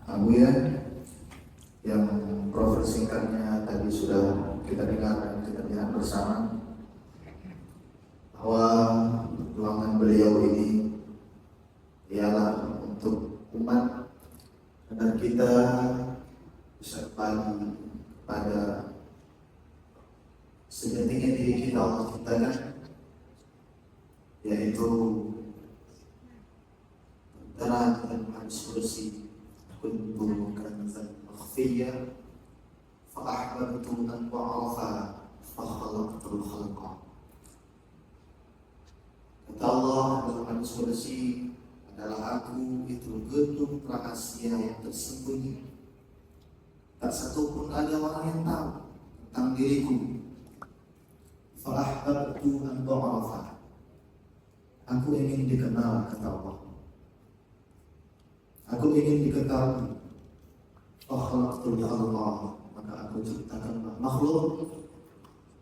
Abuya yang profil singkatnya tadi sudah kita dengar dan kita lihat bersama bahwa perjuangan beliau ini ialah untuk umat agar kita bisa kembali pada sejatinya diri kita Allah ciptakan, yaitu terang dan harus bersih. Kuntu kanzan makhfiyya fa ahbabtu an u'rafa fa khalaqtul khalqa. Kata Allah dalam hadis qudsi, adalah aku itu gedung rahasia yang tersembunyi. Tak satu pun ada orang yang tahu tentang diriku. Fa ahbabtu an u'rafa. Aku ingin dikenal, kata Allah. Aku ingin diketahui. Fakhalaqtul khalqa, maka aku ciptakan makhluk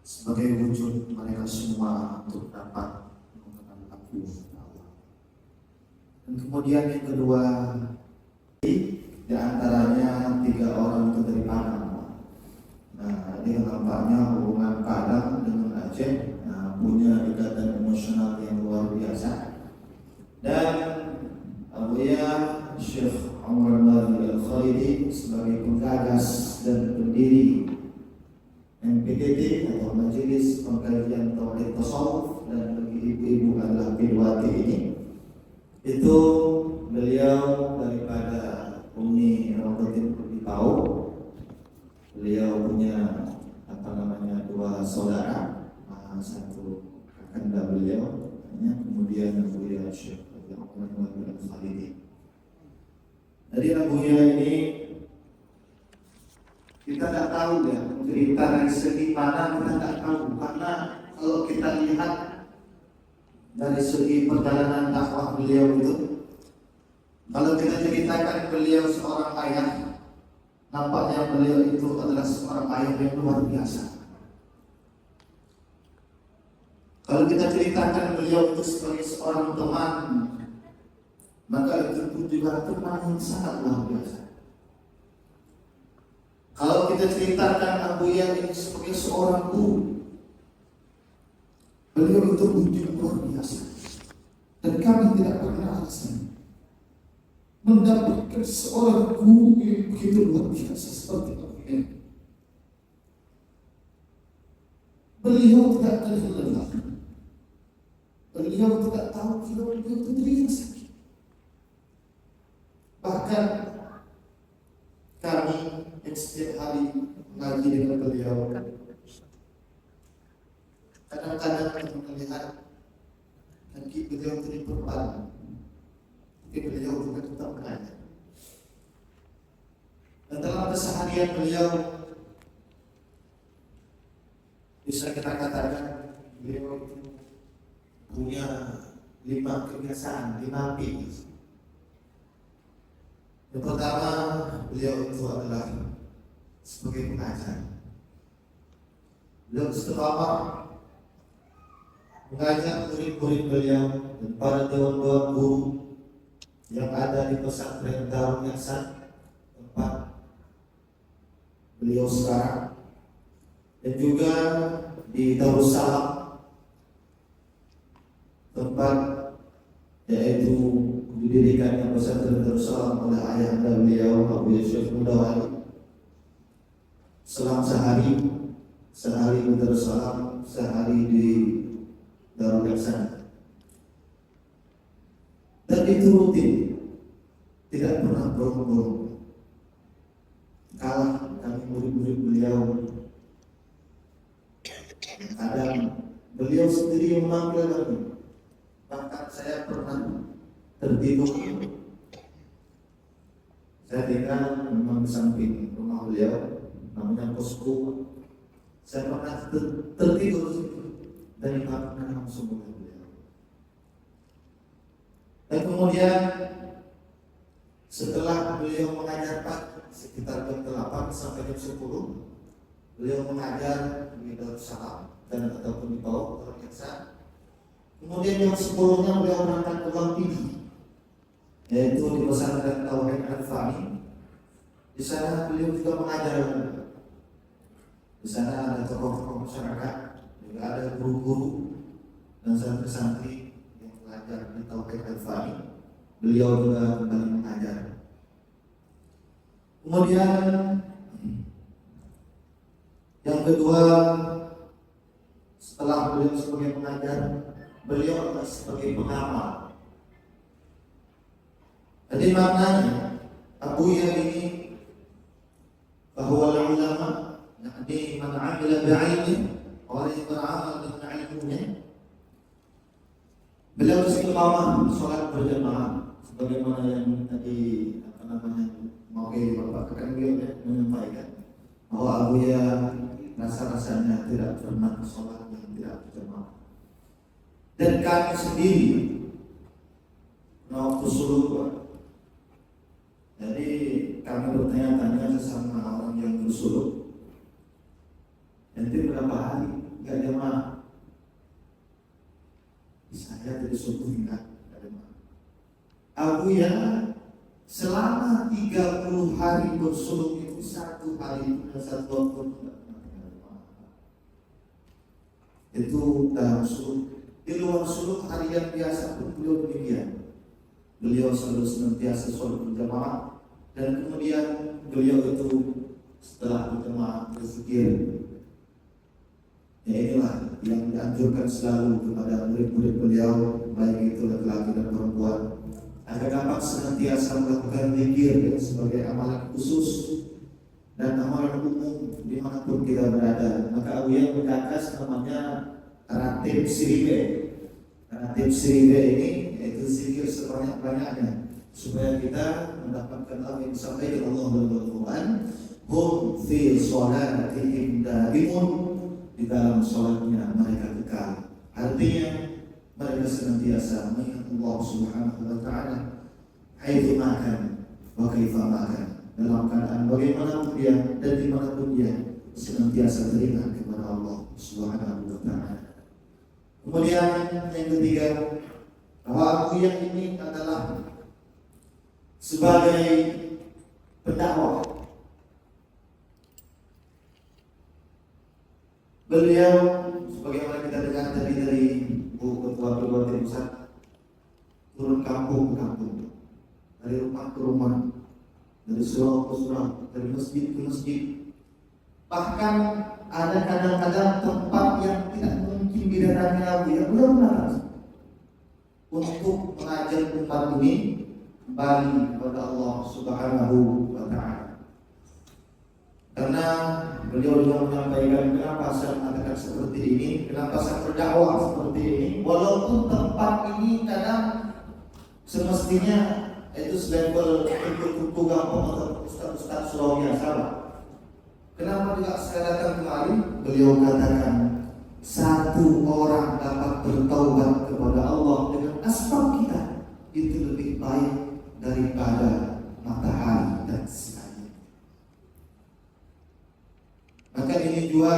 sebagai wujud mereka semua untuk dapat mengenal aku, Allah. Dan kemudian yang kedua, di antaranya 3 orang itu dari Padang. Nah, ini nampaknya hubungan Padang dengan Aceh punya ikatan emosional yang luar biasa. Dan Abuya Syekh Umar Al-Khalidi sebagai penggagas dan pendiri MPTT atau Majelis Pengkajian Tauhid Tasawuf, dan bagi ibu-ibu adalah Bidwati ini, itu beliau daripada Umi Rokotin Pau. Beliau punya 2 saudara, satu kakanda beliau, kemudian beliau Syekh Umar Al-Khalidi. Dari Abuya ini kita tidak tahu ya, cerita dari segi mana kita tidak tahu, karena kalau kita lihat dari segi perjalanan dakwah beliau itu, kalau kita ceritakan beliau seorang ayah, nampaknya beliau itu adalah seorang ayah yang luar biasa. Kalau kita ceritakan beliau itu sebagai seorang teman, maka itu pun juga teman yang sangat luar biasa. Kalau kita ceritakan Abuya ini sebagai seorang guru, beliau itu wujud luar biasa. Dan kami tidak pernah alasan mendapatkan seorang guru yang begitu luar biasa seperti Abuya. Beliau tidak terlelah. Beliau tidak tahu kalau beliau itu terima sakit. Bahkan kami yang setiap hari mengaji dengan beliau, kadang-kadang kami melihat kaki beliau itu diperban, tapi beliau juga tetap mengajar. Dan dalam keseharian beliau, bisa kita katakan beliau itu punya 5 kebiasaan, 5 P. Yang pertama, beliau itu adalah sebagai pengajar. Beliau istiqamah mengajar murid-murid beliau dan para dewan-dewan guru yang ada di pesantren Darul Ihsan tempat beliau sekarang, dan juga di Darussalam tempat yaitu didirikannya pesantren Darussalam oleh ayahanda beliau Abu Syekh Mudawali. Selang sehari di Darussalam, sehari di Darul Ihsan. Dan itu rutin, tidak pernah bolong-bolong. Kalah kami murid-murid beliau. Kadang beliau sendiri yang memanggil kami. Bahkan saya pernah tertidur. Saya tinggal memang di samping rumah beliau, namanya posko. Saya pernah tertidur dan dibangunkan langsung oleh beliau. Dan kemudian setelah beliau mengajar sekitar jam 8 sampai jam 10, beliau mengajar di Darussalam dan ataupun di bawah Darul Ihsan. Kemudian jam 10-nya beliau berangkat ke Bangkili, yaitu di pesantren Tauhid Al-Fani Di sana beliau juga mengajar. Di sana ada tokoh-tokoh masyarakat, juga ada guru-guru dan santri-santri yang belajar di Taufik Al-Fani. Beliau juga kembali mengajar. Kemudian yang kedua, setelah beliau sebagai pengajar, beliau adalah sebagai pengamal. Jadi maknanya Abuya ini bahwa ulama yakni man 'amila bi'ilmi, orang yang beramal dengan ilmunya. Beliau istiqamah sholat berjamaah sebagaimana yang tadi Bapak Kekanwil menyampaikan bahwa Abuya rasa-rasanya tidak pernah sholat yang tidak berjamaah. Dan kami sendiri waktu suluk, jadi kami bertanya-tanya sesama orang yang bersuluk, nanti berapa hari nggak jamaah? Saya dari subuh nggak jamaah. Abuya selama 30 hari bersuluk itu satu hari dan satu waktu tidak pernah jamaah. Itu dalam suluk. Di luar suluk harian biasa pun beliau demikian. Beliau selalu senantiasa sholat berjamaah, dan kemudian beliau itu setelah berjamaah berzikir. Ya inilah yang dianjurkan selalu kepada murid-murid beliau, baik itu laki-laki dan perempuan, agar dapat senantiasa melakukan zikir sebagai amalan khusus dan amalan umum dimanapun kita berada. Maka Abuya menggagas namanya Ratib Siribe. Ratib Siribe ini yaitu zikir sebanyak-banyaknya supaya kita mendapatkan apa yang disampaikan Allah dalam Al-Quran. Hum fi sholatihim daimun, di dalam sholatnya mereka kekal. Artinya mereka senantiasa mengingat Allah Subhanahu wa Ta'ala haitsu makan wa kaifa makan, dalam keadaan bagaimanapun dia dan dimanapun dia senantiasa teringat kepada Allah Subhanahu wa Ta'ala. Kemudian yang ketiga, bahwa Abuya ini adalah sebagai pendakwah. Beliau sebagaimana kita dengar tadi dari Bu Ketua Tim Pusat, turun kampung ke kampung, dari rumah ke rumah, dari surau ke surau, dari masjid ke masjid. Bahkan ada kadang-kadang tempat yang tidak mungkin didatangi Abuya, benar-benar untuk mengajar umat ini kembali kepada Allah Subhanahu wa Ta'ala. Karena beliau juga menyampaikan kenapa saya mengatakan seperti ini, kenapa saya berdakwah seperti ini, walaupun tempat ini kadang semestinya itu selevel untuk kampung atau ustaz-ustaz surau biasa. Kenapa juga saya datang kemari? Beliau katakan satu orang dapat bertaubat kepada Allah dengan asbab kita itu lebih baik daripada matahari dan sinar. Maka ini juga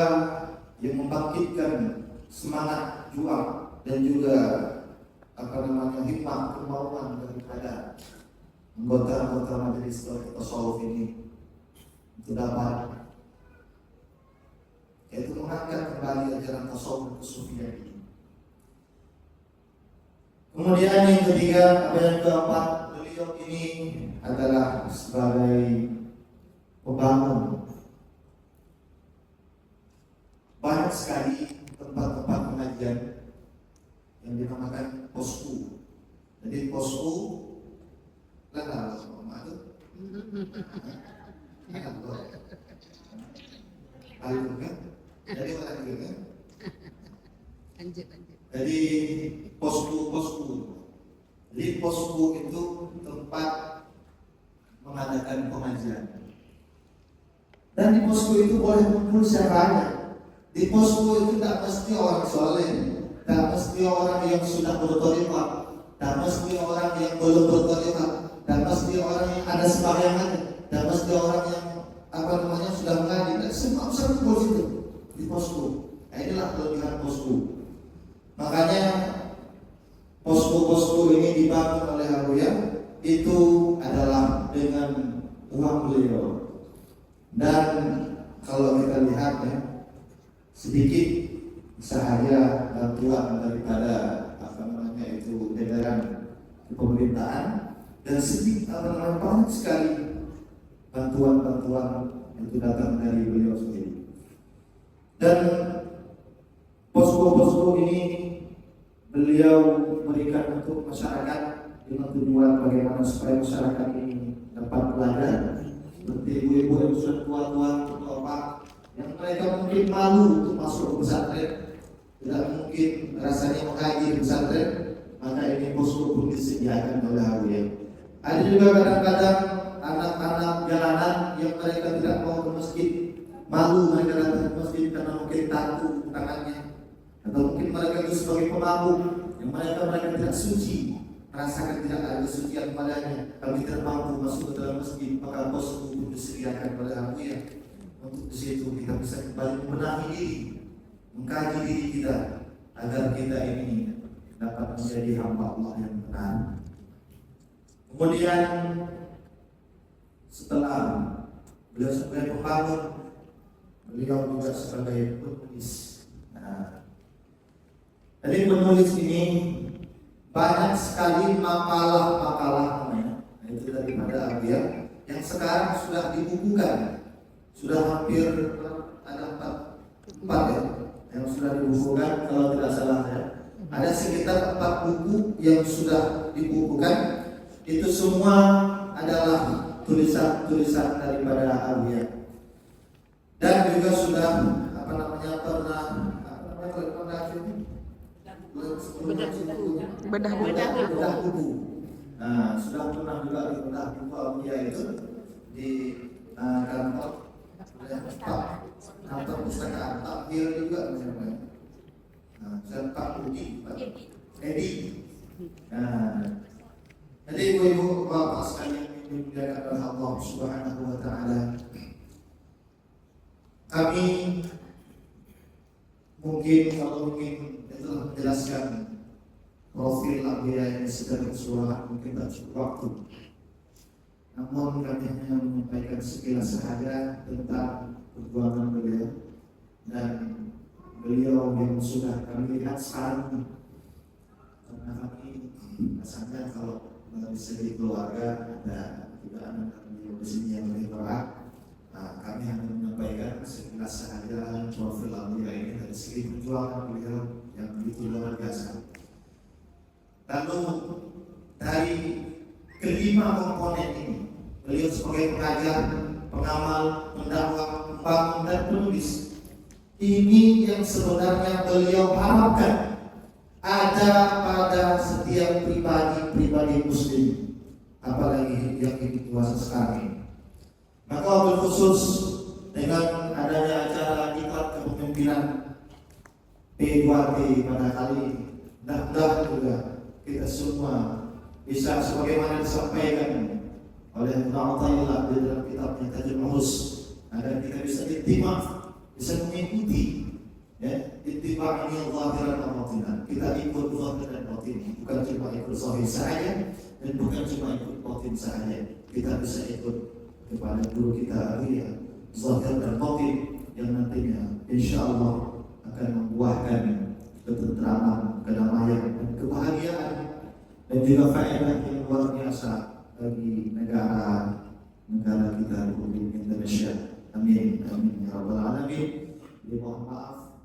yang membangkitkan semangat juang dan juga hikmah kemauan daripada anggota-anggota majelis tasawuf ini untuk dapat yaitu mengangkat kembali ajaran tasawuf kesufian ini. Kemudian yang ketiga, yang keempat, beliau ini adalah sebagai pembangun. Banyak sekali tempat-tempat pengajian yang dinamakan posku. Jadi posku lah itu. Kan? Jadi mana kan? Lanjut. Jadi posku. Jadi posku itu tempat mengadakan pengajian. Dan di posku itu boleh kumpul siapa aja. Di posko itu tak mesti orang soleh, tak mesti orang yang sudah berthariqah, tak mesti orang yang belum berthariqah, tak mesti orang yang ada sembahyang, tak mesti orang yang sudah mengaji. Dan semua bisa kumpul situ di posko. Nah, inilah kelebihan posko. Makanya posko-posko ini dibangun oleh Abuya itu adalah dengan uang beliau. Dan kalau kita lihat ya, sedikit sahaja bantuan daripada jajaran pemerintahan, dan sedikit banyak sekali bantuan-bantuan itu datang dari beliau sendiri. Dan posko-posko ini beliau berikan untuk masyarakat dengan tujuan bagaimana supaya masyarakat ini dapat belajar, seperti ibu-ibu yang sudah tua-tua, bapak yang mereka mungkin malu untuk masuk ke pesantren, tidak mungkin rasanya mengaji di pesantren, maka ini posko pun disediakan oleh Hawiya. Ada juga kadang-kadang anak-anak jalanan yang mereka tidak mau ke masjid, malu mereka datang ke masjid karena mungkin takut tangannya, atau mungkin mereka itu sebagai pemabuk yang mereka tidak suci, merasakan tidak ada kesucian padanya, kami tidak mampu masuk ke dalam masjid, maka posko pun disediakan oleh Hawiya. Untuk di situ kita bisa kembali membenahi diri, mengkaji diri kita agar kita ini dapat menjadi hamba Allah yang benar. Kemudian setelah beliau sebagai pembangun, beliau juga sebagai penulis. Jadi penulis ini banyak sekali makalah-makalah itu daripada Hawiya yang sekarang sudah dibukukan, sudah hampir ada empat ya yang sudah dibukukan kalau tidak salah ya. Ada sekitar 4 buku yang sudah dibukukan. Itu semua adalah tulisan-tulisan daripada Hawiya. Dan juga sudah bedah buku. Nah, sudah pernah juga dibedah buku Hawiya itu di kantor pustakaan Takdir juga misalnya. Serta Edi. Jadi ibu-ibu bapak sekalian yang dimuliakan oleh Allah Subhanahu wa taala, kami mungkin itu menjelaskan profil Hawiya yang secara keseluruhan mungkin tak cukup waktu. Namun kami hanya menyampaikan sekilas saja tentang perjuangan beliau dan beliau yang sudah kami lihat sekarang. Karena kami rasanya kalau dari segi keluarga ada juga anak beliau di sini yang lebih berat. Kami hanya menyampaikan sekilas saja profil Hawiya ini dari segi perjuangan beliau yang begitu luar biasa. Lalu dari kelima komponen ini, beliau sebagai pengajar, pengamal, pendakwah, pembangun dan penulis, ini yang sebenarnya beliau harapkan ada pada setiap pribadi muslim, apalagi yang hidup kuasa sekarang ini. Maka wabil khusus dengan adanya acara diklat kepemimpinan P2T pada kali ini, mudah-mudahan juga kita semua bisa sebagaimana disampaikan oleh Mu'taillah di dalam kitabnya Tajul Mahus, agar kita bisa ittiba', bisa mengikuti ya, ittiba' ini zahiran wa batinan. Kita ikut zahir dan batin, bukan cuma ikut zahir saja dan bukan cuma ikut batin saja. Kita bisa ikut kepada guru kita Hawiya zahir dan batin yang nantinya insyaallah akan membuahkan ketentraman, kedamaian dan kebahagiaan dan juga faedah yang luar biasa bagi negara kita Republik Indonesia. Amin, amin ya rabbal alamin. Mohon maaf